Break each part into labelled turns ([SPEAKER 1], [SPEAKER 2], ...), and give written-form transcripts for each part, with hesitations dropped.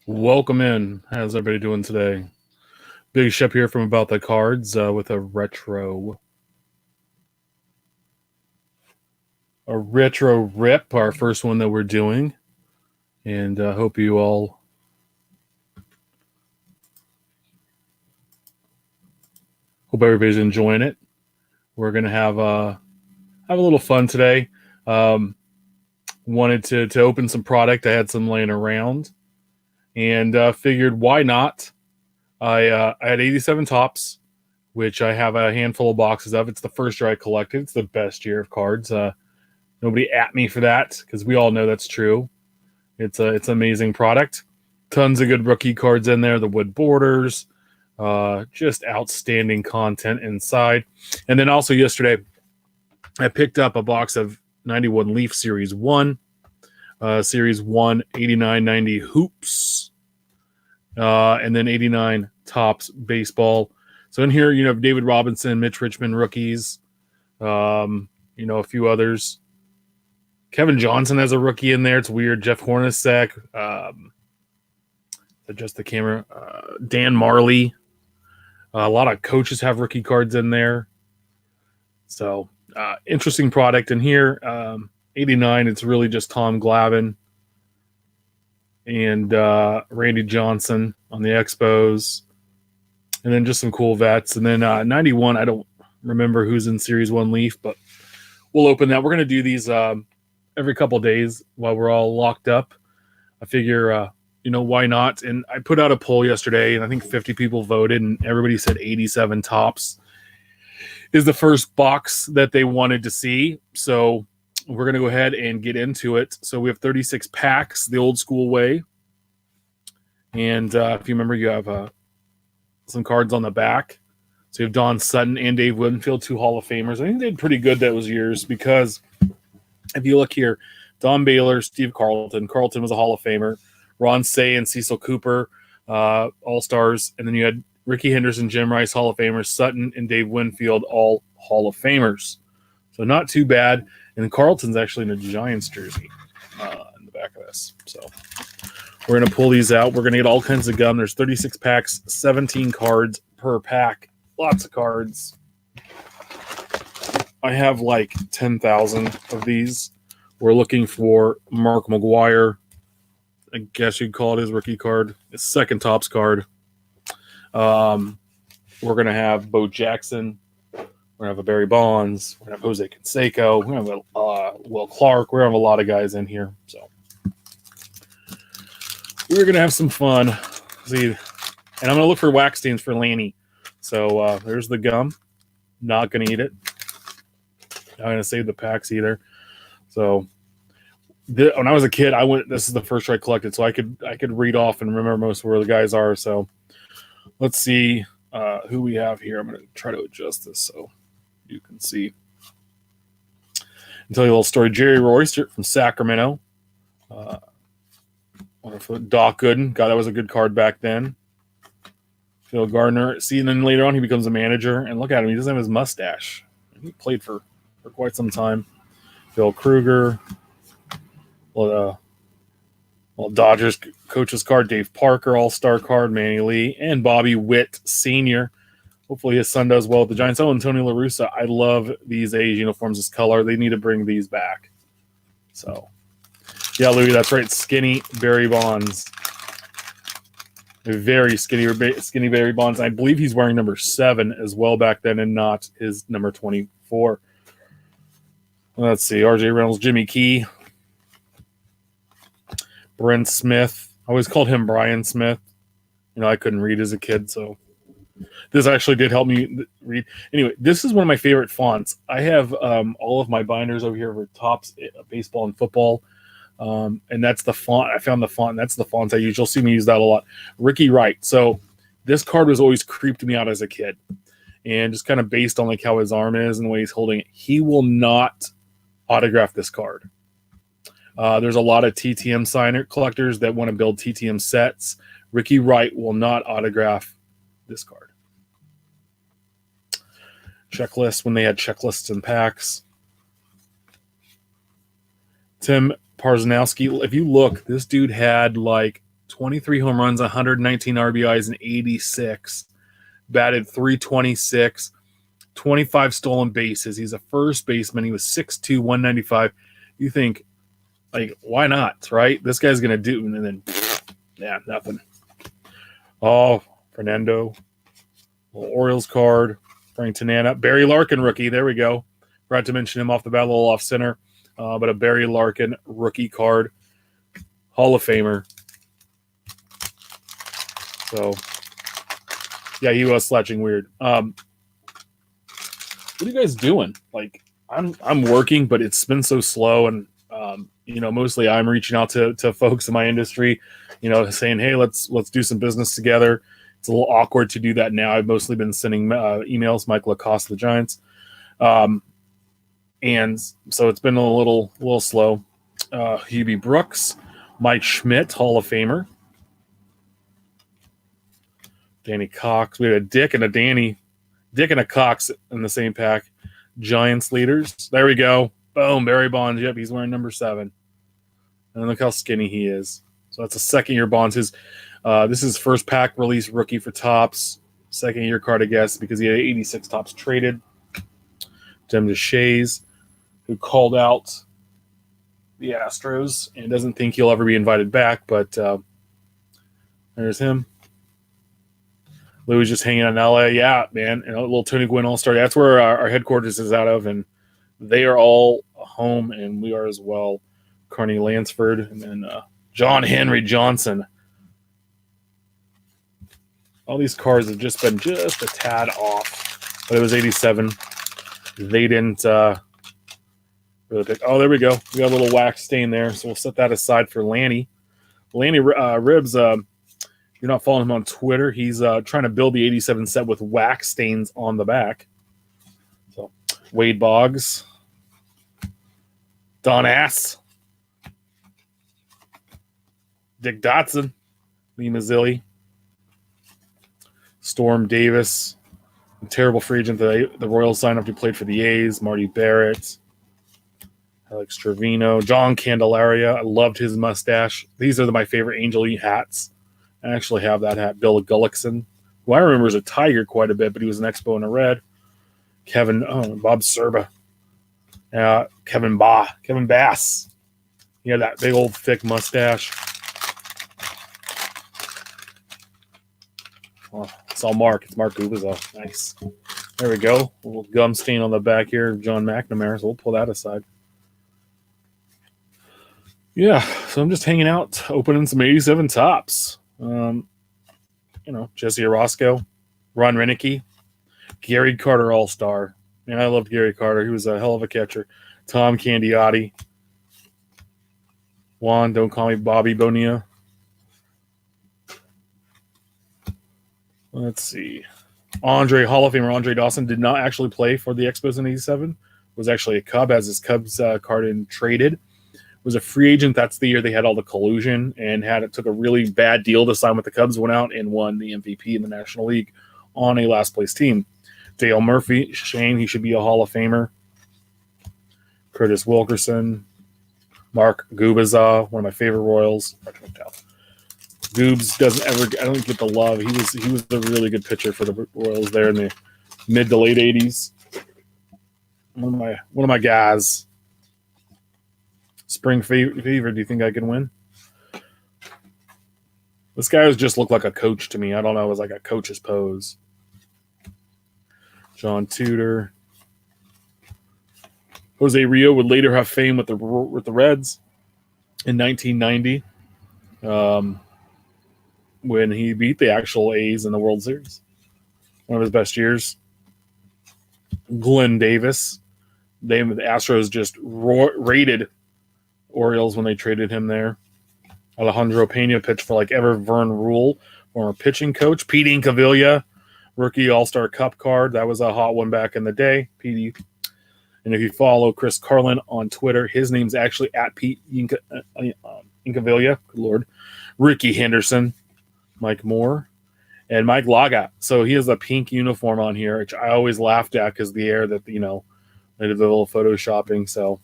[SPEAKER 1] Welcome in. How's everybody doing today? Big Shep here from About the Cards with a retro rip, our first one that we're doing, and hope everybody's enjoying it. We're gonna have a little fun today. Um, Wanted to open some product. I had some laying around, and figured why not. I had 87 tops, which I have a handful of boxes of. It's the first year I collected. It's the best year of cards. Nobody at me for that because we all know that's true. It's an amazing product. Tons of good rookie cards in there. The wood borders, just outstanding content inside. And then also yesterday, I picked up a box of 91 Leaf Series 1, Series 1, 89-90 Hoops, and then 89 Tops Baseball. So in here, you have David Robinson, Mitch Richmond rookies, a few others. Kevin Johnson has a rookie in there. It's weird. Jeff Hornacek, adjust the camera. Dan Marley. A lot of coaches have rookie cards in there. So interesting product in here. 89, it's really just Tom Glavine and Randy Johnson on the Expos. And then just some cool vets. And then 91, I don't remember who's in Series 1 Leaf, but we'll open that. We're going to do these every couple days while we're all locked up. I figure, why not? And I put out a poll yesterday, and I think 50 people voted, and everybody said 87 Tops is the first box that they wanted to see. So we're going to go ahead and get into it. So we have 36 packs, the old school way. And if you remember, you have some cards on the back. So you have Don Sutton and Dave Winfield, two Hall of Famers. I think they did pretty good those years because if you look here, Don Baylor, Steve Carlton. Carlton was a Hall of Famer. Ron Say and Cecil Cooper, All-Stars. And then you had Ricky Henderson, Jim Rice, Hall of Famers. Sutton and Dave Winfield, all Hall of Famers. So not too bad. And Carlton's actually in a Giants jersey in the back of this. So we're going to pull these out. We're going to get all kinds of gum. There's 36 packs, 17 cards per pack. Lots of cards. I have like 10,000 of these. We're looking for Mark McGwire. I guess you'd call it his rookie card. His second Tops card. We're going to have Bo Jackson. We're going to have a Barry Bonds. We're going to have Jose Canseco. We're going to have Will Clark. We're going to have a lot of guys in here. So we're going to have some fun. See, and I'm going to look for wax stains for Lanny. So there's the gum. Not going to eat it. Not going to save the packs either. So when I was a kid, this is the first year I collected, so I could read off and remember most of where the guys are. So let's see who we have here. I'm going to try to adjust this so you can see. I'll tell you a little story. Jerry Royster from Sacramento. Doc Gooden. God, that was a good card back then. Phil Gardner. See, and then later on he becomes a manager. And look at him. He doesn't have his mustache. He played for quite some time. Phil Kruger. Dodgers coach's card. Dave Parker, All-Star card. Manny Lee. And Bobby Witt Sr. Hopefully his son does well with the Giants. Oh, Antonio La Russa. I love these A's uniforms, this color. They need to bring these back. So, yeah, Louis, that's right. Skinny Barry Bonds. Very skinny Barry Bonds. I believe he's wearing number 7 as well back then and not his number 24. Let's see. R.J. Reynolds, Jimmy Key. Brent Smith. I always called him Brian Smith. I couldn't read as a kid, so this actually did help me read. Anyway, this is one of my favorite fonts. I have all of my binders over here for Tops, baseball, and football. And that's the font. I found the font, and that's the font I use. You'll see me use that a lot. Ricky Wright. So this card was always creeped me out as a kid. And just kind of based on like how his arm is and the way he's holding it, he will not autograph this card. There's a lot of TTM signer collectors that want to build TTM sets. Ricky Wright will not autograph this card. Checklist, when they had checklists and packs. Tim Parzanowski, if you look, this dude had like 23 home runs, 119 RBIs, and 86. Batted 326, 25 stolen bases. He's a first baseman. He was 6'2", 195. You think, like, why not, right? This guy's going to do, and then, yeah, nothing. Oh, Fernando. Little Orioles card. Frank Tanana. Barry Larkin rookie. There we go. Forgot to mention him off the bat, a little off center. But a Barry Larkin rookie card. Hall of Famer. So, yeah, he was slouching weird. What are you guys doing? Like, I'm working, but it's been so slow, and mostly I'm reaching out to folks in my industry, saying, hey, let's do some business together. It's a little awkward to do that now. I've mostly been sending emails, Mike Lacoste, the Giants, and so it's been a little slow. Hubie Brooks, Mike Schmidt, Hall of Famer. Danny Cox. We had a Dick and a Danny. Dick and a Cox in the same pack. Giants leaders. There we go. Boom. Barry Bonds. Yep, he's wearing number 7. And look how skinny he is. So that's a second-year Bonds. This is his first pack release rookie for Topps. Second-year card, I guess, because he had 86 Topps traded. Dem DeShays, who called out the Astros and doesn't think he'll ever be invited back, but there's him. Louis just hanging out in LA. Yeah, man. A little Tony Gwynn All-Star. That's where our headquarters is out of, and they are all home, and we are as well. Carney Lansford, and then John Henry Johnson. All these cards have just been just a tad off, but it was 87. They didn't really pick. Oh, there we go. We got a little wax stain there, so we'll set that aside for Lanny. Lanny Ribs, you're not following him on Twitter. He's trying to build the 87 set with wax stains on the back. So, Wade Boggs. Don Ass. Dick Dotson. Lee Mazzilli. Storm Davis. A terrible free agent that the Royals signed up. He played for the A's. Marty Barrett. Alex Trevino. John Candelaria. I loved his mustache. These are my favorite Angel E hats. I actually have that hat. Bill Gullickson, who I remember as a Tiger quite a bit, but he was an Expo in a red. Bob Serba. Kevin Bass. He had that big old thick mustache. Oh, it's all Mark. It's Mark Gubicza. Nice. There we go. A little gum stain on the back here of John McNamara, so we'll pull that aside. Yeah, so I'm just hanging out, opening some 87 Topps. Jesse Orosco, Ron Renicky, Gary Carter All-Star. Man, I loved Gary Carter. He was a hell of a catcher. Tom Candiotti. Juan, don't call me Bobby Bonilla. Let's see. Hall of Famer Andre Dawson did not actually play for the Expos in 87. Was actually a Cub, as his Cubs card in traded. Was a free agent. That's the year they had all the collusion and took a really bad deal to sign with the Cubs, went out and won the MVP in the National League on a last place team. Dale Murphy, shame, he should be a Hall of Famer. Curtis Wilkerson, Mark Gubicza, one of my favorite Royals. Goobs I don't get the love. He was a really good pitcher for the Royals there in the mid to late 80s. One of my guys. Spring Fever, do you think I can win? This guy just looked like a coach to me. I don't know. It was like a coach's pose. John Tudor. Jose Rio would later have fame with the Reds in 1990 when he beat the actual A's in the World Series. One of his best years. Glenn Davis. The Astros just raided Orioles when they traded him there. Alejandro Pena pitched for Ever Vern Rule, former pitching coach. Pete Incaviglia, rookie All-Star Cup card. That was a hot one back in the day. Pete. And if you follow Chris Carlin on Twitter, his name's actually at Pete Incaviglia. Good Lord. Ricky Henderson, Mike Moore, and Mike Laga. So he has a pink uniform on here, which I always laughed at because the air that, they did a little photoshopping. So,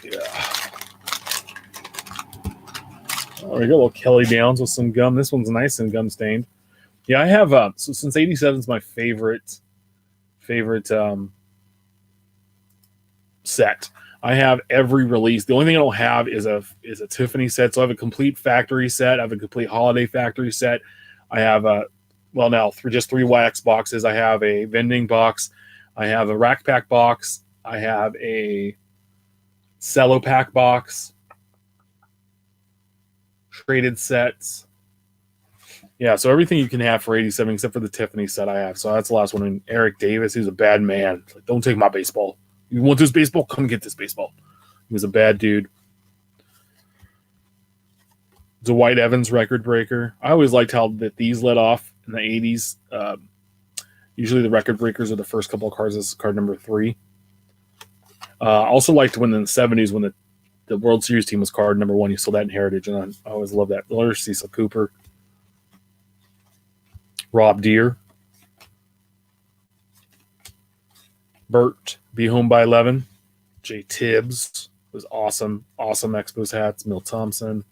[SPEAKER 1] yeah. Oh, there we go, a little Kelly Downs with some gum. This one's nice and gum stained. Yeah, I have so since 87 is my favorite set. I have every release. The only thing I don't have is a Tiffany set. So I have a complete factory set. I have a complete holiday factory set. I have just 3 wax boxes. I have a vending box. I have a rack pack box. I have a cello pack box. Traded sets. Yeah, so everything you can have for 87 except for the Tiffany set I have. So that's the last one. And Eric Davis, he's a bad man. Like, don't take my baseball. You want this baseball? Come get this baseball. He was a bad dude. Dwight Evans record breaker. I always liked how that these led off in the 80s. Usually the record breakers are the first couple of cards. This is card number 3. I also liked when in the 70s when the World Series team was card number 1. You saw that in Heritage, and I always love that. Miller, Cecil Cooper. Rob Deere. Bert, Be Home by 11. Jay Tibbs was awesome. Awesome Expos hats. Milt Thompson.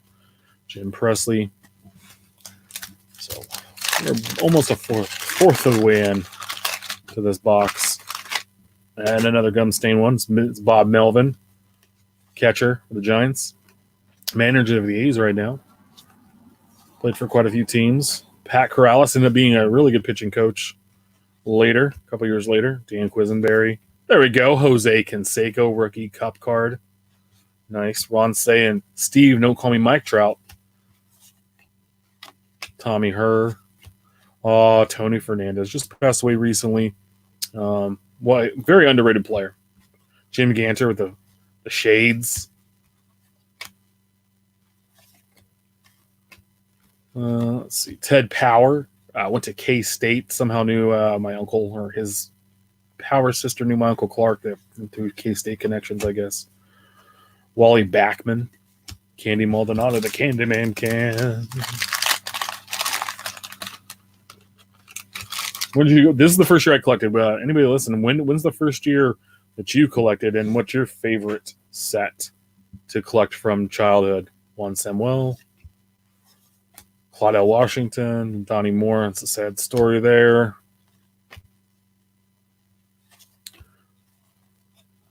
[SPEAKER 1] Jim Presley. So we're almost a fourth of the way in to this box. And another gum stain one. It's Bob Melvin, catcher for the Giants. Manager of the A's right now. Played for quite a few teams. Pat Corrales ended up being a really good pitching coach later, a couple years later. Dan Quisenberry. There we go. Jose Canseco, rookie cup card. Nice. Ron saying, Steve, don't call me Mike Trout. Tommy Herr. Oh, Tony Fernandez. Just passed away recently. Very underrated player. Jim Ganter with the shades. Let's see. Ted Power went to K-State. Somehow knew my uncle, or his Power sister knew my Uncle Clark through K-State connections, I guess. Wally Backman. Candy Maldonado, the Candyman can. When did you go? This is the first year I collected. Anybody listening? When's the first year that you collected, and what's your favorite set to collect from childhood? Juan Samuel, Claudel Washington, Donnie Moore. It's a sad story there.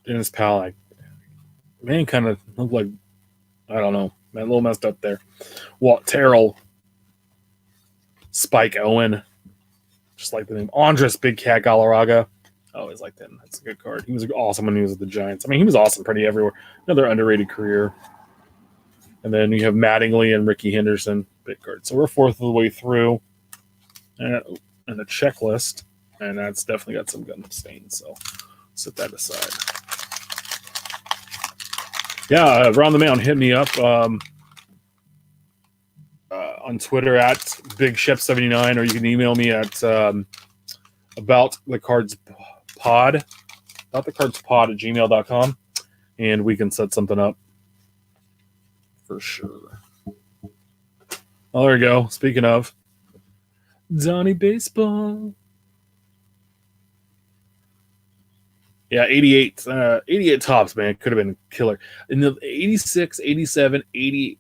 [SPEAKER 1] Dennis Powell, man, kind of looked like, I don't know, man, a little messed up there. Walt Terrell, Spike Owen, just like the name. Andres Big Cat Galarraga. I always liked him. That's a good card. He was awesome when he was with the Giants. I mean, he was awesome pretty everywhere. Another underrated career. And then you have Mattingly and Ricky Henderson, big cards. So we're fourth of the way through, and a checklist, and that's definitely got some gum stains. So set that aside. Yeah, Around the Mound, hit me up on Twitter at BigShep79, or you can email me at about the cards pod at gmail.com, and we can set something up for sure. Oh, there we go. Speaking of Donnie Baseball. Yeah, 88 tops, man. Could have been killer. In the 86, 87, 88,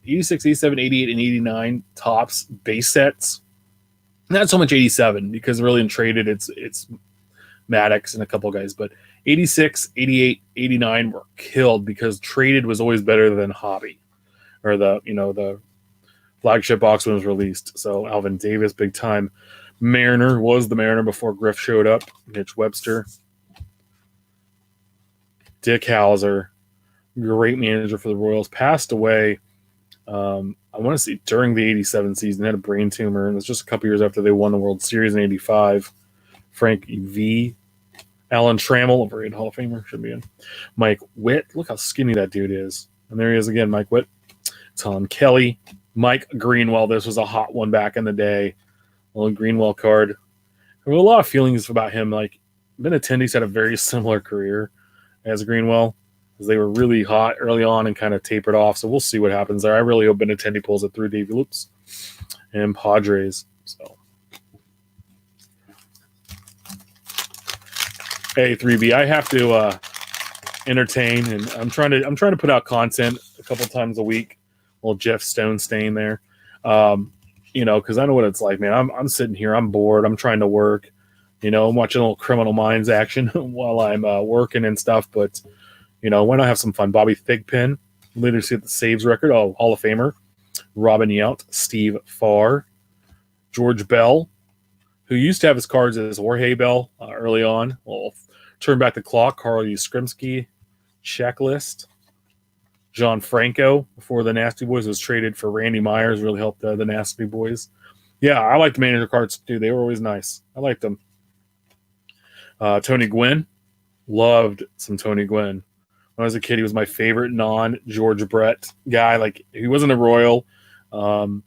[SPEAKER 1] 88, and 89 tops base sets. Not so much 87 because really in traded it's Maddox and a couple guys, but 86, 88, 89 were killed because traded was always better than hobby or the flagship box when it was released. So Alvin Davis, big time. Mariner was the Mariner before Griff showed up. Mitch Webster. Dick Hauser, great manager for the Royals, passed away, I want to say during the 87 season. He had a brain tumor, and it was just a couple years after they won the World Series in 85. Frank V. Alan Trammell, a very good Hall of Famer, should be in. Mike Witt, look how skinny that dude is. And there he is again, Mike Witt. Tom Kelly. Mike Greenwell, this was a hot one back in the day. A little Greenwell card. There were a lot of feelings about him. Like, Benintendi's had a very similar career as Greenwell, because they were really hot early on and kind of tapered off. So we'll see what happens there. I really hope Benintendi pulls it through. Davey Loops and Padres. So, hey, 3B, I have to entertain, and I'm trying to put out content a couple times a week Little Jeff Stone stain there. Because I know what it's like, man. I'm sitting here, I'm bored, I'm trying to work. I'm watching a little Criminal Minds action while I'm working and stuff. But why not have some fun? Bobby Thigpen, leadership the saves record. Oh, Hall of Famer. Robin Yount, Steve Farr, George Bell, who used to have his cards as Jorge Bell early on. Well, turn back the clock. Carl Yastrzemski, checklist. John Franco, before the Nasty Boys, was traded for Randy Myers, really helped the Nasty Boys. Yeah, I liked the manager cards too. They were always nice. I liked them. Tony Gwynn, loved some Tony Gwynn. When I was a kid, he was my favorite non-George Brett guy. Like, he wasn't a Royal. And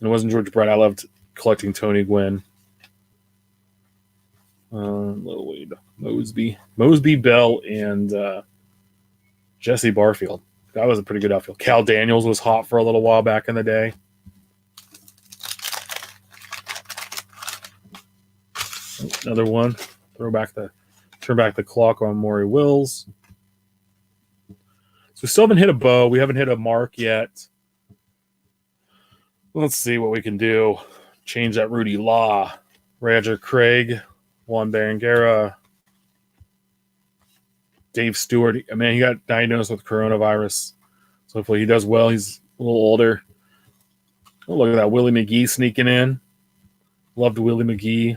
[SPEAKER 1] it wasn't George Brett. I loved collecting Tony Gwynn. Mosby, Bell, and Jesse Barfield. That was a pretty good outfield. Cal Daniels was hot for a little while back in the day. Another one. Turn back the clock on Maury Wills. So we still haven't hit a Bo. We haven't hit a Mark yet. Let's see what we can do. Change that Rudy Law. Roger Craig. Juan Berenguera. Dave Stewart. Man, he got diagnosed with coronavirus. So hopefully he does well. He's a little older. Oh, look at that. Willie McGee sneaking in. Loved Willie McGee.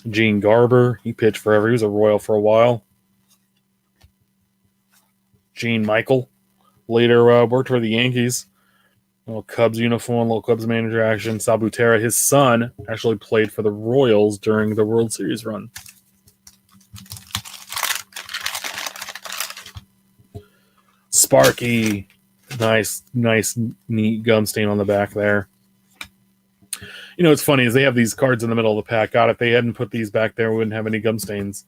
[SPEAKER 1] Gene Garber. He pitched forever. He was a Royal for a while. Gene Michael. Later worked for the Yankees. Little Cubs uniform, little Cubs manager action. Sal Butera, his son, actually played for the Royals during the World Series run. Sparky. Nice, neat gum stain on the back there. What's funny is they have these cards in the middle of the pack. God, if they hadn't put these back there, we wouldn't have any gum stains.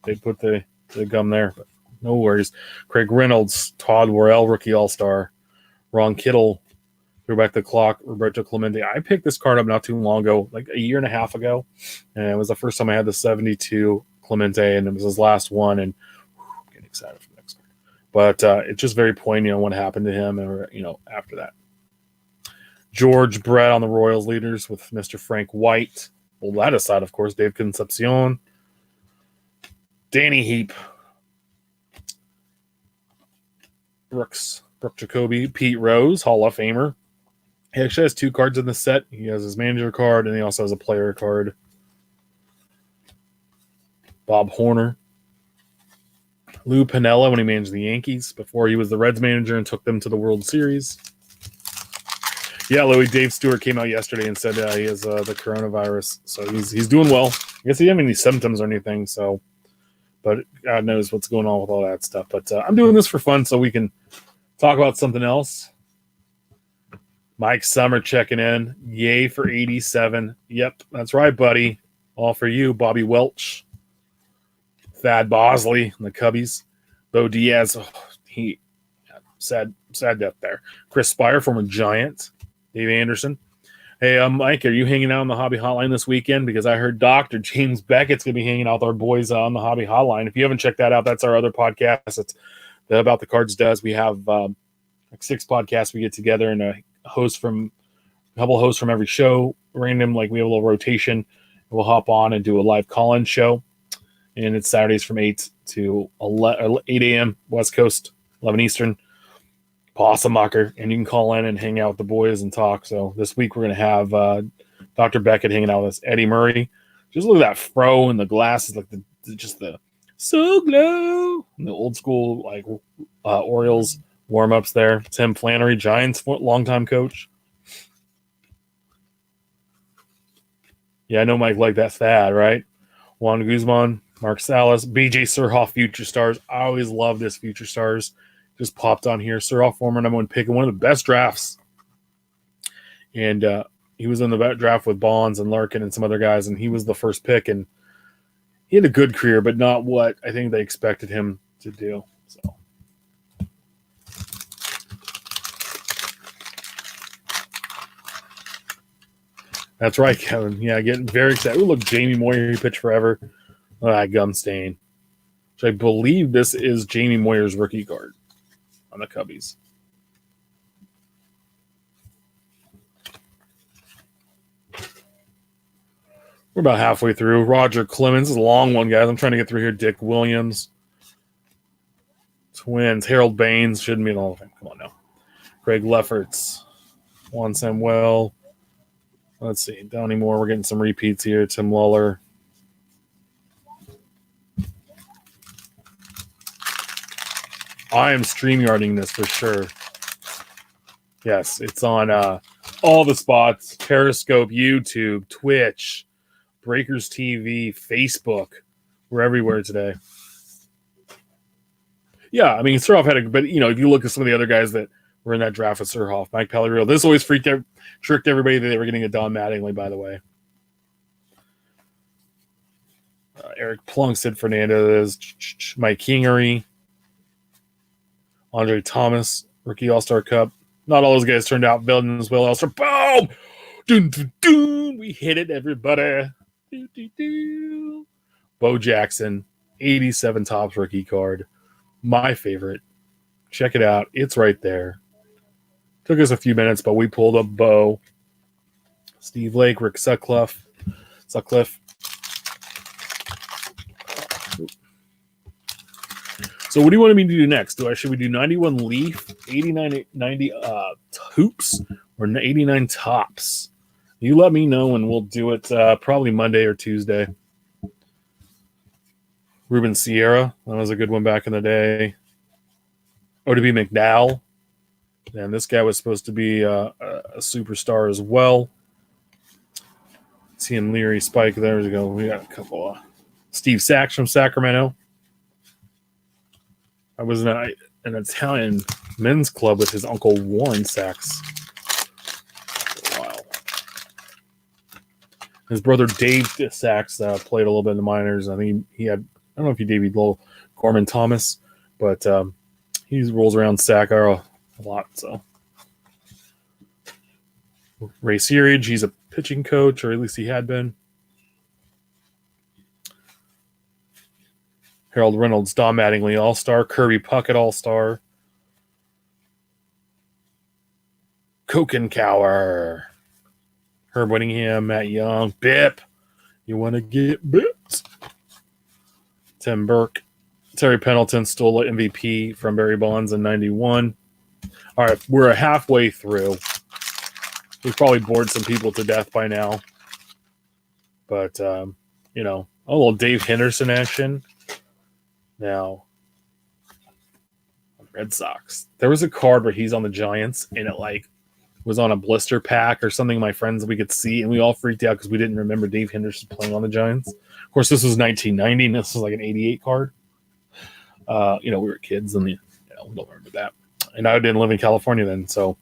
[SPEAKER 1] They'd put the gum there, but no worries. Craig Reynolds, Todd Worrell, rookie all-star. Ron Kittle, threw back the clock. Roberto Clemente. I picked this card up not too long ago, like a year and a half ago, and it was the first time I had the 72 Clemente, and it was his last one, and I'm getting excited for the next card. But it's just very poignant what happened to him, and after that. George Brett on the Royals leaders with Mr. Frank White. Well, that aside, of course, Dave Concepcion. Danny Heap. Brooke Jacoby. Pete Rose, Hall of Famer. He actually has 2 cards in the set. He has his manager card, and he also has a player card. Bob Horner. Lou Piniella when he managed the Yankees before he was the Reds manager and took them to the World Series. Yeah, Louis, Dave Stewart came out yesterday and said he has the coronavirus, so he's doing well. I guess he didn't have any symptoms or anything, but God knows what's going on with all that stuff. But I'm doing this for fun so we can talk about something else. Mike Summer checking in. Yay for 87. Yep, that's right, buddy. All for you, Bobby Welch. Thad Bosley and the Cubbies. Bo Diaz, sad death there. Chris Spire, former Giant. Dave Anderson. Hey, Mike, are you hanging out on the Hobby Hotline this weekend? Because I heard Dr. James Beckett's going to be hanging out with our boys on the Hobby Hotline. If you haven't checked that out, that's our other podcast. It's the About the Cards does. We have like 6 podcasts we get together, and a couple hosts from every show, random, like we have a little rotation. We'll hop on and do a live call-in show. And it's Saturdays from 8 to 8 a.m. West Coast, 11 Eastern. Possemacher, and you can call in and hang out with the boys and talk. So this week we're going to have Dr. Beckett hanging out with us, Eddie Murray. Just look at that fro and the glasses, like the so glow, and the old school like Orioles warm-ups there. Tim Flannery, Giants longtime coach. Yeah, I know Mike liked that Thad, right? Juan Guzman, Mark Salas, BJ Surhoff, Future Stars. I always love this Future Stars. Just popped on here. Surhoff, former #1 pick, and one of the best drafts. And he was in the draft with Bonds and Larkin and some other guys, and he was the first pick. And he had a good career, but not what I think they expected him to do. So, that's right, Kevin. Yeah, getting very excited. Oh, look, Jamie Moyer, he pitched forever. Gum stain. So I believe this is Jamie Moyer's rookie card on the Cubbies. We're about halfway through. Roger Clemens is a long one, guys. I'm trying to get through here. Dick Williams. Twins. Harold Baines. Shouldn't be in the Hall of Fame. Come on now. Greg Lefferts. Juan Samuel. Let's see. Downey Moore. We're getting some repeats here. Tim Lawler. I am StreamYarding this for sure. Yes, it's on all the spots. Periscope, YouTube, Twitch, Breakers TV, Facebook. We're everywhere today. Yeah, I mean, Surhoff had a, but you know, if you look at some of the other guys that were in that draft with Surhoff, Mike Pellegrino, this always tricked everybody that they were getting a Don Mattingly, by the way. Eric Plunk, Sid Fernandez, Mike Kingery, Andre Thomas, rookie All-Star Cup. Not all those guys turned out building as well. All-Star, boom! Dun, dun, dun. We hit it, everybody. Doo, doo, doo. Bo Jackson, 87 Topps rookie card. My favorite. Check it out. It's right there. Took us a few minutes, but we pulled up Bo. Steve Lake, Rick Sutcliffe. So what do you want me to do next? Should we do 91 Leaf, 89, 90 Hoops, or 89 Topps? You let me know, and we'll do it probably Monday or Tuesday. Ruben Sierra, that was a good one back in the day. ODB McDowell, and this guy was supposed to be a superstar as well. Seeing Leary Spike, there we go. We got a couple of Steve Sachs from Sacramento. I was in an Italian men's club with his uncle Warren Sachs. Wow. His brother Dave Sachs played a little bit in the minors. I think he had, I don't know if he debuted below Gorman Thomas, but he rolls around Sac a lot. So Ray Searage, he's a pitching coach, or at least he had been. Harold Reynolds, Don Mattingly, All-Star. Kirby Puckett, All-Star. Kokenkauer. Herb Winningham, Matt Young. Bip. You want to get bipped. Tim Burke. Terry Pendleton stole MVP from Barry Bonds in 91. All right, we're halfway through. We've probably bored some people to death by now. But, you know, a little Dave Henderson action. Now, Red Sox. There was a card where he's on the Giants, and it like was on a blister pack or something. My friends we could see, and we all freaked out because we didn't remember Dave Henderson playing on the Giants. Of course, this was 1990, and this was like an 88 card. You know, we were kids, and we don't remember that. And I didn't live in California then, so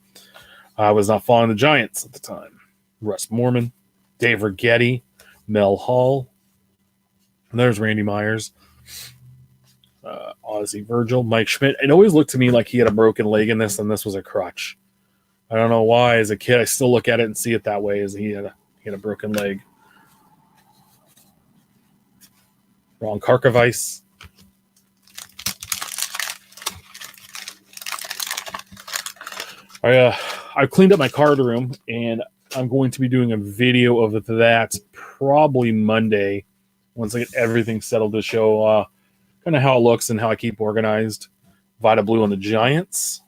[SPEAKER 1] I was not following the Giants at the time. Russ Morman, Dave Righetti, Mel Hall. And there's Randy Myers. Ozzie Virgil, Mike Schmidt. It always looked to me like he had a broken leg in this, and this was a crutch. I don't know why. As a kid, I still look at it and see it that way, as he had a broken leg. Ron Karkovice. I cleaned up my card room, and I'm going to be doing a video of that probably Monday once I get everything settled to show kind of how it looks and how I keep organized. Vita Blue on the Giants.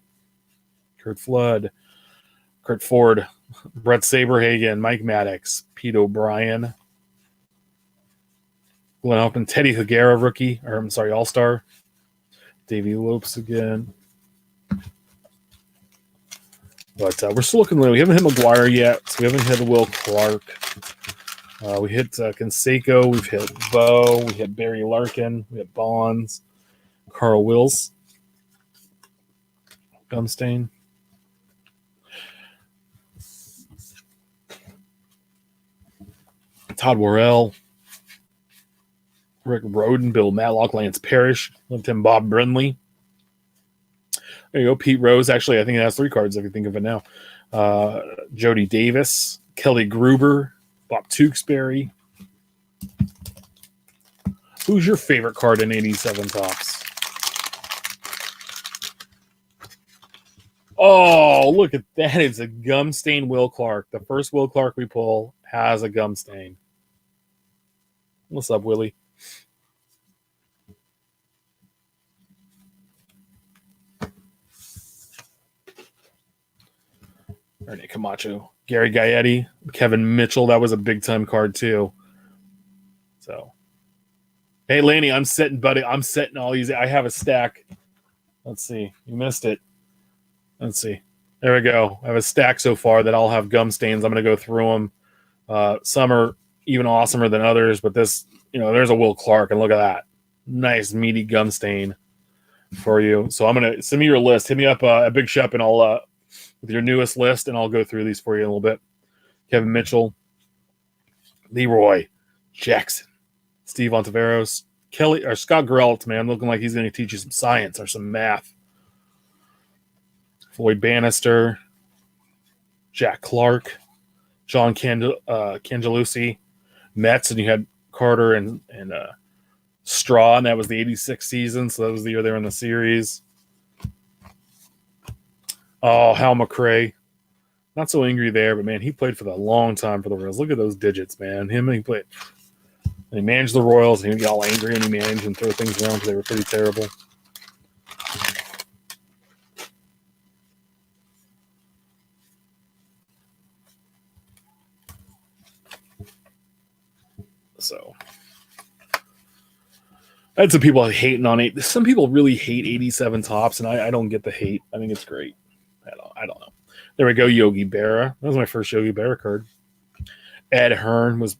[SPEAKER 1] Kurt Flood. Kurt Ford. Brett Saberhagen. Mike Maddox. Pete O'Brien. Glenn Hoffman. Teddy Higuera, rookie. Or, I'm sorry, All-Star. Davey Lopes again. But we're still looking low. We haven't hit McGuire yet, so we haven't hit Will Clark. We hit Canseco. We've hit Bo. We hit Barry Larkin. We hit Bonds. Carl Wills. Gumstain. Todd Worrell. Rick Roden. Bill Matlock. Lance Parrish. Lived him Bob Brindley. There you go. Pete Rose. Actually, I think it has 3 cards if you think of it now. Jody Davis. Kelly Gruber. Bob Tewksbury. Who's your favorite card in 87 Topps? Oh, look at that. It's a gum stain Will Clark. The first Will Clark we pull has a gum stain. What's up, Willie? Ernie Camacho, Gary Gaetti, Kevin Mitchell. That was a big time card too. So, hey, Laney, I'm setting, buddy. I'm setting all these. I have a stack. Let's see. You missed it. Let's see. There we go. I have a stack so far that I'll have gum stains. I'm going to go through them. Some are even awesomer than others, but this, there's a Will Clark, and look at that. Nice, meaty gum stain for you. So I'm going to send me your list. Hit me up at Big Shep, and I'll with your newest list, and I'll go through these for you in a little bit. Kevin Mitchell, Leroy Jackson, Steve Ontiveros, Kelly or Scott Geralt, man, looking like he's going to teach you some science or some math. Floyd Bannister, Jack Clark, John Cangelucci, Mets, and you had Carter and Straw, and that was the 86 season, so that was the year they were in the series. Oh, Hal McRae. Not so angry there, but man, he played for a long time for the Royals. Look at those digits, man. He played. And he managed the Royals, and he would get all angry, and he managed and throw things around because they were pretty terrible. So, I had some people hating on it. Some people really hate 87 tops, and I don't get the hate. I think it's great. I don't know. There we go, Yogi Berra. That was my first Yogi Berra card. Ed Hearn was,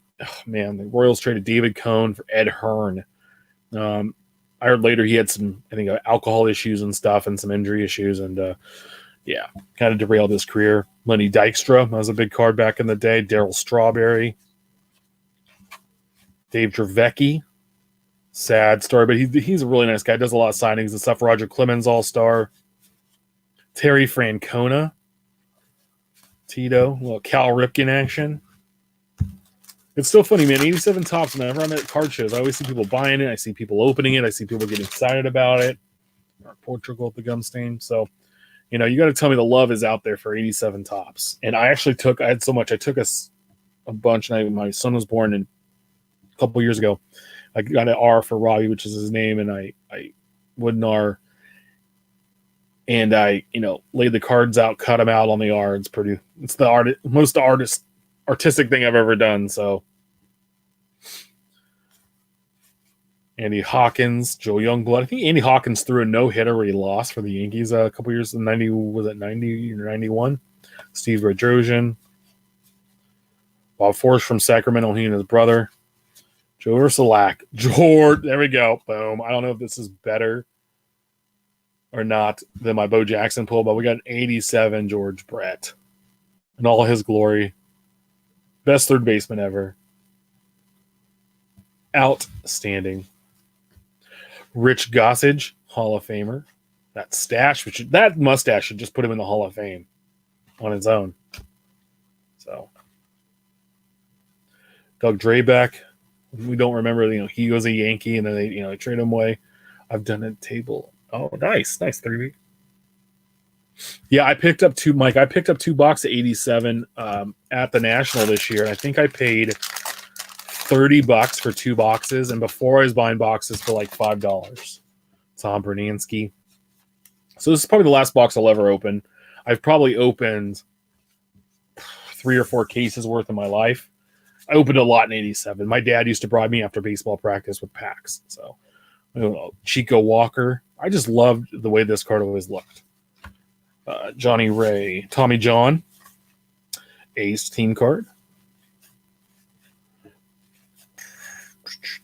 [SPEAKER 1] the Royals traded David Cone for Ed Hearn. I heard later he had some, alcohol issues and stuff and some injury issues, and kind of derailed his career. Lenny Dykstra was a big card back in the day. Darryl Strawberry. Dave Dravecky. Sad story, but he's a really nice guy. Does a lot of signings and stuff. Roger Clemens, all-star. Terry Francona. Tito. A little Cal Ripken action. It's still funny, man. 87 tops. Whenever I'm at card shows, I always see people buying it. I see people opening it. I see people getting excited about it. Or Portugal with the gum stain. So, you got to tell me the love is out there for 87 tops. And I actually took a bunch. And my son was born a couple years ago. I got an R for Robbie, which is his name, and I wooden R. And I, laid the cards out, cut them out on the R. It's the most artistic thing I've ever done. So, Andy Hawkins, Joe Youngblood. I think Andy Hawkins threw a no-hitter where he lost for the Yankees a couple years in 90. Was it 90 or 91? Steve Bedrosian, Bob Forrest from Sacramento, he and his brother. Joe Ursulak. George. There we go. Boom. I don't know if this is better or not than my Bo Jackson pull, but we got an 87 George Brett in all his glory. Best third baseman ever. Outstanding. Rich Gossage, Hall of Famer. That mustache should just put him in the Hall of Fame on its own. So, Doug Drabeck. We don't remember, he was a Yankee, and then they trade him away. I've done a table. Oh, nice 3-week. Yeah, I picked up two boxes of 87 at the National this year, and I think I paid $30 for 2 boxes. And before I was buying boxes for like $5. Tom Bernansky. So this is probably the last box I'll ever open. I've probably opened 3 or 4 cases worth in my life. I opened a lot in 87. My dad used to bribe me after baseball practice with packs. So, Chico Walker. I just loved the way this card always looked. Johnny Ray. Tommy John. Ace team card.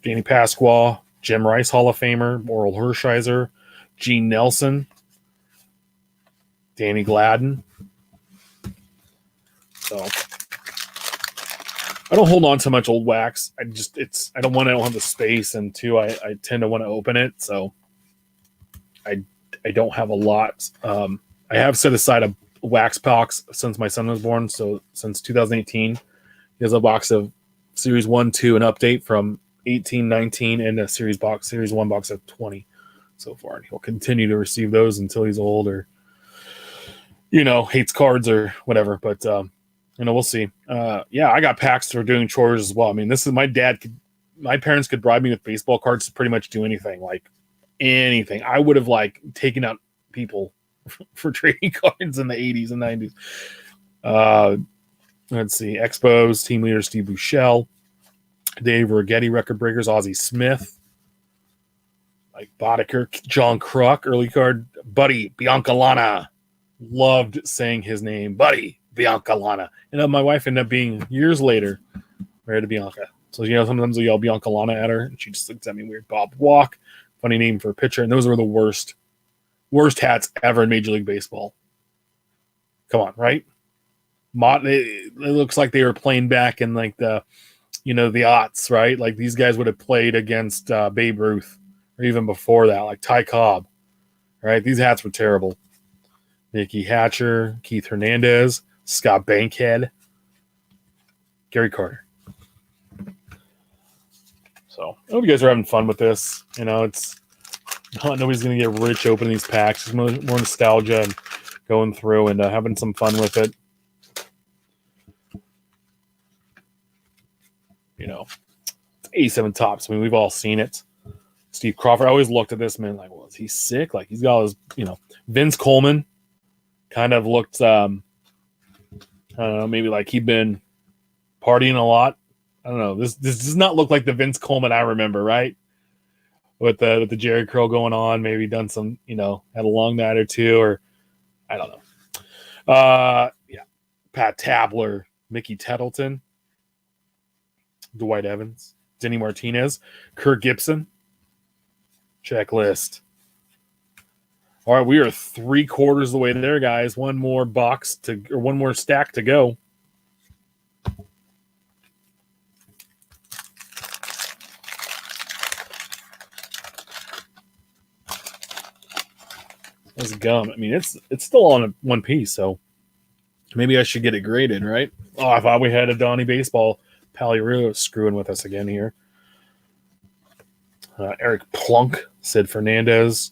[SPEAKER 1] Danny Pasqua. Jim Rice, Hall of Famer. Oral Hershiser. Gene Nelson. Danny Gladden. So, I don't hold on to much old wax. I don't have the space, and 2, I tend to want to open it. So I don't have a lot. I have set aside a wax box since my son was born. So since 2018, he has a box of Series 1, 2, an update from 18, 19, and a Series 1 box of 20 so far. And he'll continue to receive those until he's old or, hates cards or whatever. But, we'll see. I got packs for doing chores as well. I mean, this is my dad my parents could bribe me with baseball cards to pretty much do anything, like anything. I would have like taken out people for trading cards in the 80s and 90s. Let's see. Expos, team leader Steve Buechele, Dave Righetti, record breakers, Ozzie Smith, Mike Boddicker, John Kruk, early card, Buddy Biancalana. Loved saying his name, Buddy Biancalana. And my wife ended up being, years later, married to Bianca. So, sometimes we yell Biancalana at her, and she just looks at me weird. Bob Walk, funny name for a pitcher. And those were the worst hats ever in Major League Baseball. Come on, right? It looks like they were playing back in like the aughts, right? Like these guys would have played against Babe Ruth or even before that, like Ty Cobb, right? These hats were terrible. Mickey Hatcher, Keith Hernandez, Scott Bankhead, Gary Carter. So I hope you guys are having fun with this. It's nobody's going to get rich opening these packs. It's more nostalgia and going through and having some fun with it. It's 87 Topps. I mean, we've all seen it. Steve Crawford. I always looked at this man like, well, is he sick? Like he's got all his, Vince Coleman kind of looked, I don't know, maybe like he'd been partying a lot. I don't know. This does not look like the Vince Coleman I remember, right? With the Jerry curl going on, maybe done some, had a long night or two, or I don't know. Yeah, Pat Tabler, Mickey Tettleton, Dwight Evans, Denny Martinez, Kirk Gibson. Checklist. All right, we are 3/4 of the way there, guys. One more stack to go. That's gum. I mean, it's still on one piece, so maybe I should get it graded, right? Oh, I thought we had a Donnie Baseball. Pally screwing with us again here. Eric Plunk, Sid Fernandez,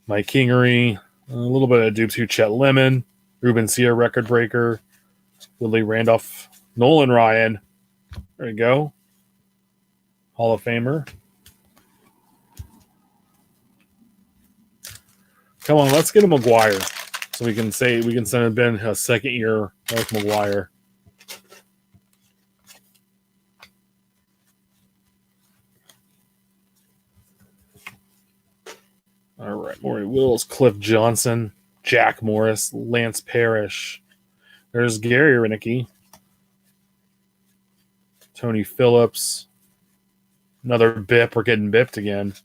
[SPEAKER 1] Mike Kingery, a little bit of Dupes, Chet Lemon, Ruben Sierra, record breaker, Willie Randolph, Nolan Ryan. There you go. Hall of Famer. Come on, let's get a McGuire. So we can send Ben a second year with McGuire. All right, Maury Wills, Cliff Johnson, Jack Morris, Lance Parrish. There's Gary Renicky, Tony Phillips, another Bip. We're getting bipped again.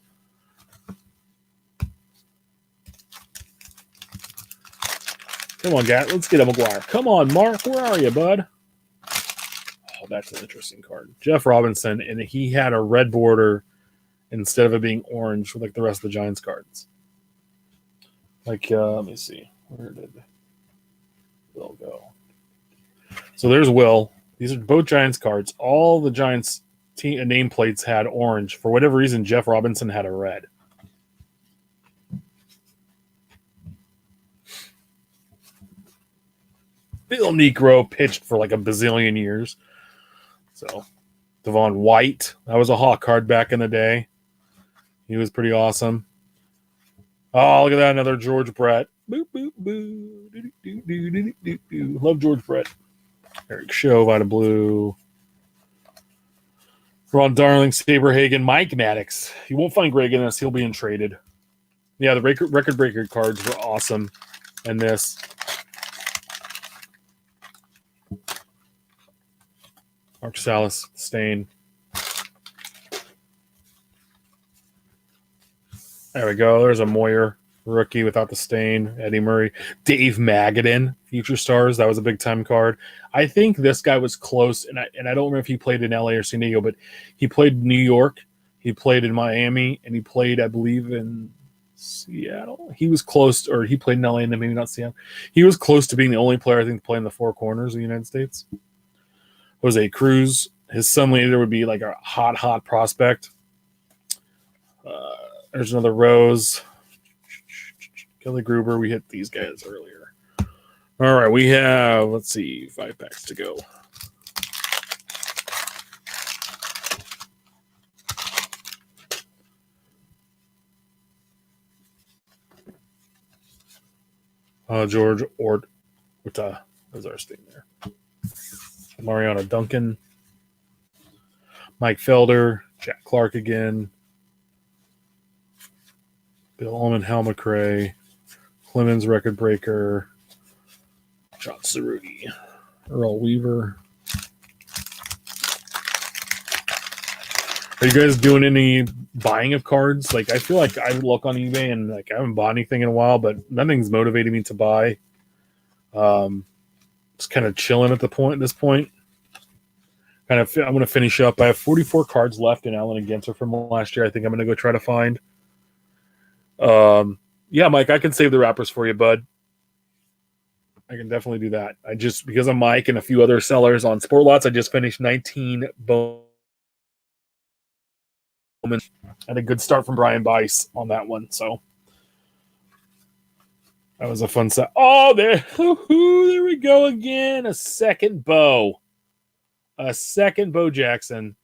[SPEAKER 1] Come on, Gat. Let's get a McGuire. Come on, Mark. Where are you, bud? Oh, that's an interesting card. Jeff Robinson, and he had a red border instead of it being orange like the rest of the Giants cards. Like, let me see. Where did Will go? So there's Will. These are both Giants cards. All the Giants nameplates had orange. For whatever reason, Jeff Robinson had a red. Bill Negro pitched for like a bazillion years. So, Devon White. That was a Hawk card back in the day. He was pretty awesome. Oh, look at that. Another George Brett. Boop, boop, boo. Do, do, do, do, do, do. Love George Brett. Eric Show, Vita Blue. Ron Darling, Saberhagen, Mike Maddox. You won't find Greg in this. He'll be in traded. Yeah, the record breaker cards were awesome in this. Mark Salas, Stain. There we go. There's a Moyer rookie without the stain. Eddie Murray. Dave Magadan, Future Stars. That was a big time card. I think this guy was close, and I don't remember if he played in LA or San Diego, but he played New York. He played in Miami, and he played, I believe, in Seattle. He was close, or he played in LA and then maybe not Seattle. He was close to being the only player, I think, to play in the four corners of the United States. Jose Cruz. His son later would be like a hot prospect. There's another Rose. Kelly Gruber. We hit these guys earlier. All right, we have, let's see, 5 packs to go. George Ort. What was our thing there? Mariana Duncan, Mike Felder, Jack Clark again, Bill Ullman, Hal McRae, Clemens Record Breaker, John Cerruti, Earl Weaver. Are you guys doing any buying of cards? Like, I feel like I look on eBay and like I haven't bought anything in a while, but nothing's motivating me to buy. Just kind of chilling at this point. I'm going to finish up. I have 44 cards left in Allen and Ginter from last year. I think I'm going to go try to find. Yeah, Mike, I can save the wrappers for you, bud. I can definitely do that. Because of Mike and a few other sellers on Sport Lots, I just finished 19 Bowman. Had a good start from Brian Bice on that one, so that was a fun set. Oh, there we go again. A second Bo Jackson.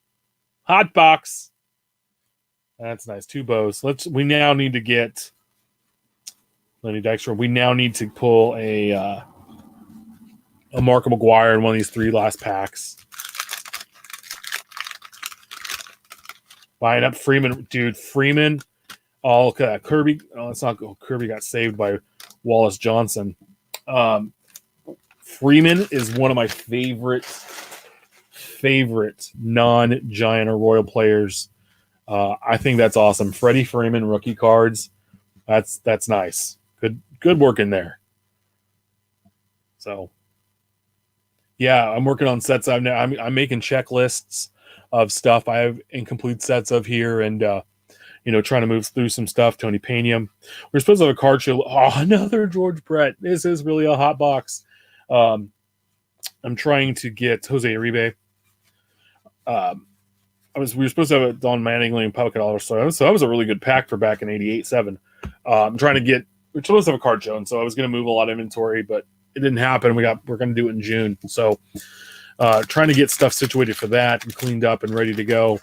[SPEAKER 1] Hot box. That's nice. 2 Bows. We now need to get Lenny Dykstra. We now need to pull a Marco McGuire in one of these 3 last packs. Buying up Freeman, dude. Freeman. Kirby. Oh, it's not. Kirby got saved by Wallace Johnson. Freeman is one of my favorite non-Giant or Royal players. I think that's awesome. Freddie Freeman rookie cards. That's nice. Good work in there. So, yeah, I'm working on sets. I'm making checklists of stuff I have incomplete sets of here, and trying to move through some stuff. Tony Pena. We're supposed to have a card show. Oh, another George Brett. This is really a hot box. I'm trying to get Jose Uribe. We were supposed to have a Don Mattingly and Pau Cadallo, so that was a really good pack for back in 88-7. I'm trying to get. We're supposed to have a card show, and so I was going to move a lot of inventory, but it didn't happen. We're going to do it in June. So trying to get stuff situated for that and cleaned up and ready to go,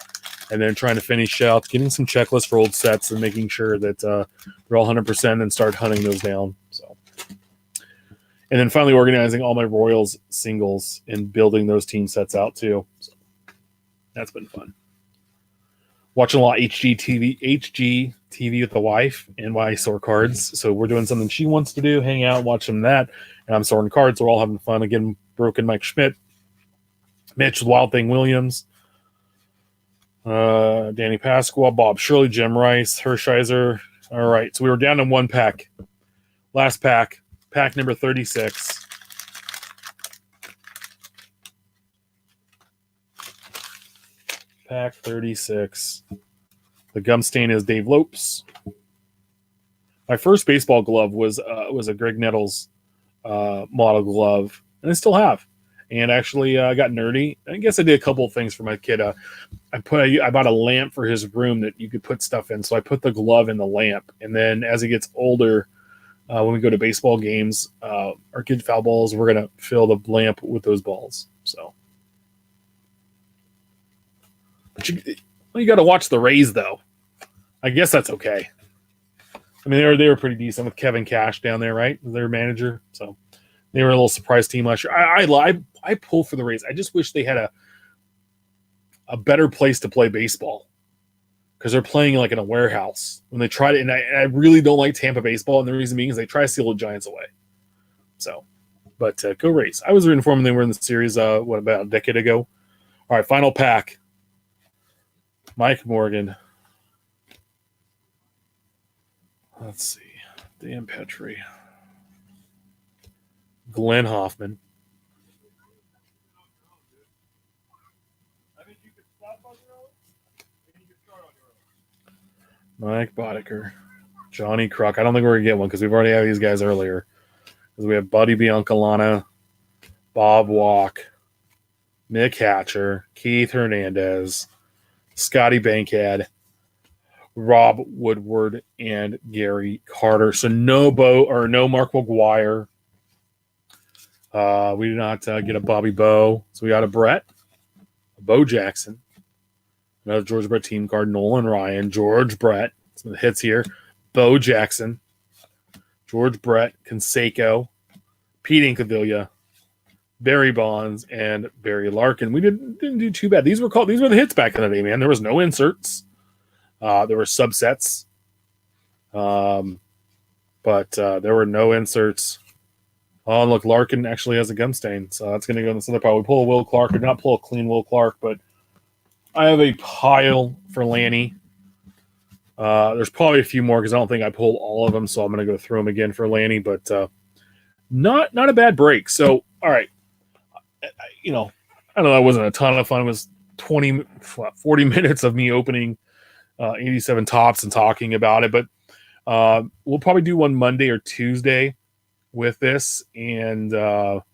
[SPEAKER 1] and then trying to finish out getting some checklists for old sets and making sure that they're all 100% and start hunting those down. So, and then finally organizing all my Royals singles and building those team sets out too. So that's been fun. Watching a lot of HGTV with the wife and why I sort cards. So we're doing something she wants to do, hang out, watch some that, and I'm sorting cards. So we're all having fun. Again, Broken Mike Schmidt, Mitch Wild Thing Williams, Danny Pasqua, Bob Shirley, Jim Rice, Hershiser. All right, so we were down to 1 pack. Last pack number 36. Pack 36. The gum stain is Dave Lopes. My first baseball glove was a Greg Nettles model glove, and I still have. And actually, I got nerdy. I guess I did a couple of things for my kid. I bought a lamp for his room that you could put stuff in. So I put the glove in the lamp, and then as he gets older, when we go to baseball games, our kid foul balls, we're gonna fill the lamp with those balls. So. But you got to watch the Rays, though. I guess that's okay. I mean, they were pretty decent with Kevin Cash down there, right? Their manager. So they were a little surprise team last year. I pull for the Rays. I just wish they had a better place to play baseball, because they're playing like in a warehouse when they try to. And I really don't like Tampa baseball, and the reason being is they try to steal the Giants away. So, but go Rays. I was rooting for them when they were in the series. About a decade ago? All right, final pack. Mike Morgan. Let's see. Dan Petrie. Glenn Hoffman. Mike Boddicker. Johnny Kruk. I don't think we're going to get one because we've already had these guys earlier. Because we have Buddy Biancalana, Bob Walk, Nick Hatcher, Keith Hernandez, Scotty Bankhead, Rob Woodward, and Gary Carter. So no Mark McGuire. We did not get a Bobby Bo. So we got a Brett, a Bo Jackson, another George Brett team card, Nolan Ryan, George Brett. Some of the hits here. Bo Jackson, George Brett, Canseco, Pete Incaviglia, Barry Bonds, and Barry Larkin. We didn't do too bad. These were the hits back in the day, man. There was no inserts. There were subsets. But there were no inserts. Oh, and look, Larkin actually has a gum stain, so that's going to go in this other pile. We pull a Will Clark, or not pull a clean Will Clark, but I have a pile for Lanny. There's probably a few more because I don't think I pulled all of them, so I'm going to go through them again for Lanny, but not a bad break. So, all right. I don't know, it wasn't a ton of fun. It was 40 minutes of me opening 87 tops and talking about it, but we'll probably do one Monday or Tuesday with this, and we'll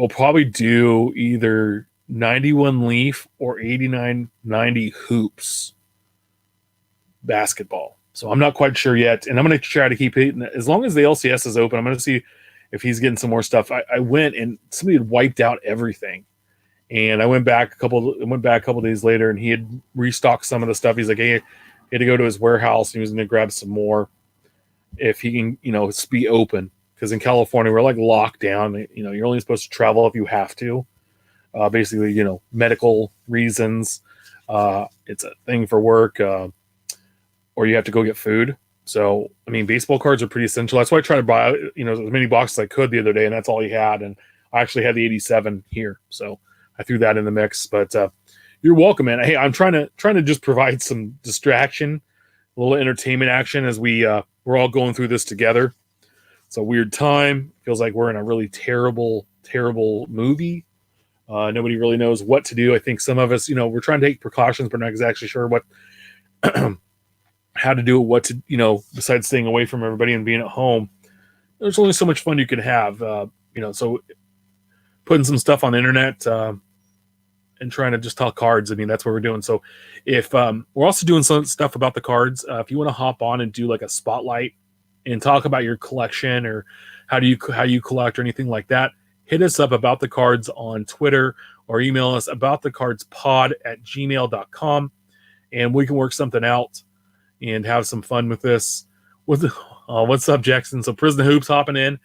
[SPEAKER 1] probably do either 91 Leaf or 89-90 Hoops basketball. So I'm not quite sure yet, and I'm going to try to keep it as long as the LCS is open. I'm going to see if he's getting some more stuff. I went and somebody had wiped out everything, and I went back a couple days later, and he had restocked some of the stuff. He's like, hey, he had to go to his warehouse, and he was going to grab some more if he can, be open. Because in California, we're like locked down. You're only supposed to travel if you have to. Basically, medical reasons. It's a thing for work, or you have to go get food. So, baseball cards are pretty essential. That's why I tried to buy, as many boxes as I could the other day, and that's all he had. And I actually had the 87 here, so I threw that in the mix. But you're welcome, man. Hey, I'm trying to just provide some distraction, a little entertainment action as we're all going through this together. It's a weird time. Feels like we're in a really terrible, terrible movie. Nobody really knows what to do. I think some of us, we're trying to take precautions, but not exactly sure what. How to do it, what to, besides staying away from everybody and being at home. There's only so much fun you can have, so putting some stuff on the internet and trying to just talk cards. That's what we're doing. So if we're also doing some stuff about the cards, if you want to hop on and do like a spotlight and talk about your collection or how you collect or anything like that, hit us up about the cards on Twitter or email us aboutthecardspod@gmail.com, and we can work something out and have some fun with this. What's up, Jackson? So Prison Hoops hopping in.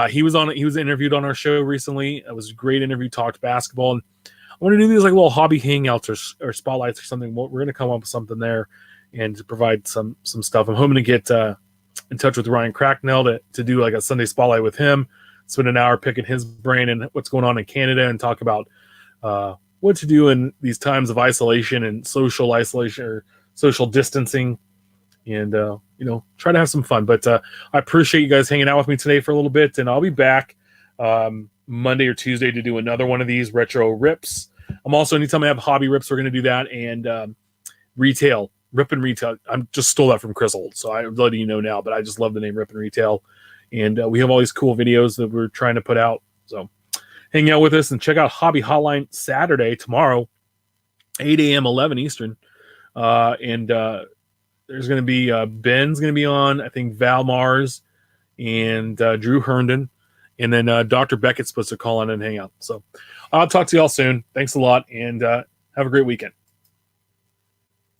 [SPEAKER 1] He was interviewed on our show recently. It was a great interview, talked basketball. And I want to do these like little hobby hangouts or spotlights or something. We're going to come up with something there and to provide some stuff. I'm hoping to get in touch with Ryan Cracknell to do like a Sunday spotlight with him, spend an hour picking his brain and what's going on in Canada and talk about what to do in these times of isolation and social isolation or social distancing. And, try to have some fun. But I appreciate you guys hanging out with me today for a little bit. And I'll be back Monday or Tuesday to do another one of these retro rips. I'm also, anytime I have hobby rips, we're going to do that. And retail, Rip and Retail. I just stole that from Chris Holt, so I'm letting you know now. But I just love the name Rip and Retail. And we have all these cool videos that we're trying to put out. So hang out with us and check out Hobby Hotline Saturday, tomorrow, 8 a.m., 11 Eastern. There's going to be Ben's going to be on, I think Val Mars and Drew Herndon. And then Dr. Beckett's supposed to call in and hang out. So I'll talk to you all soon. Thanks a lot, and have a great weekend.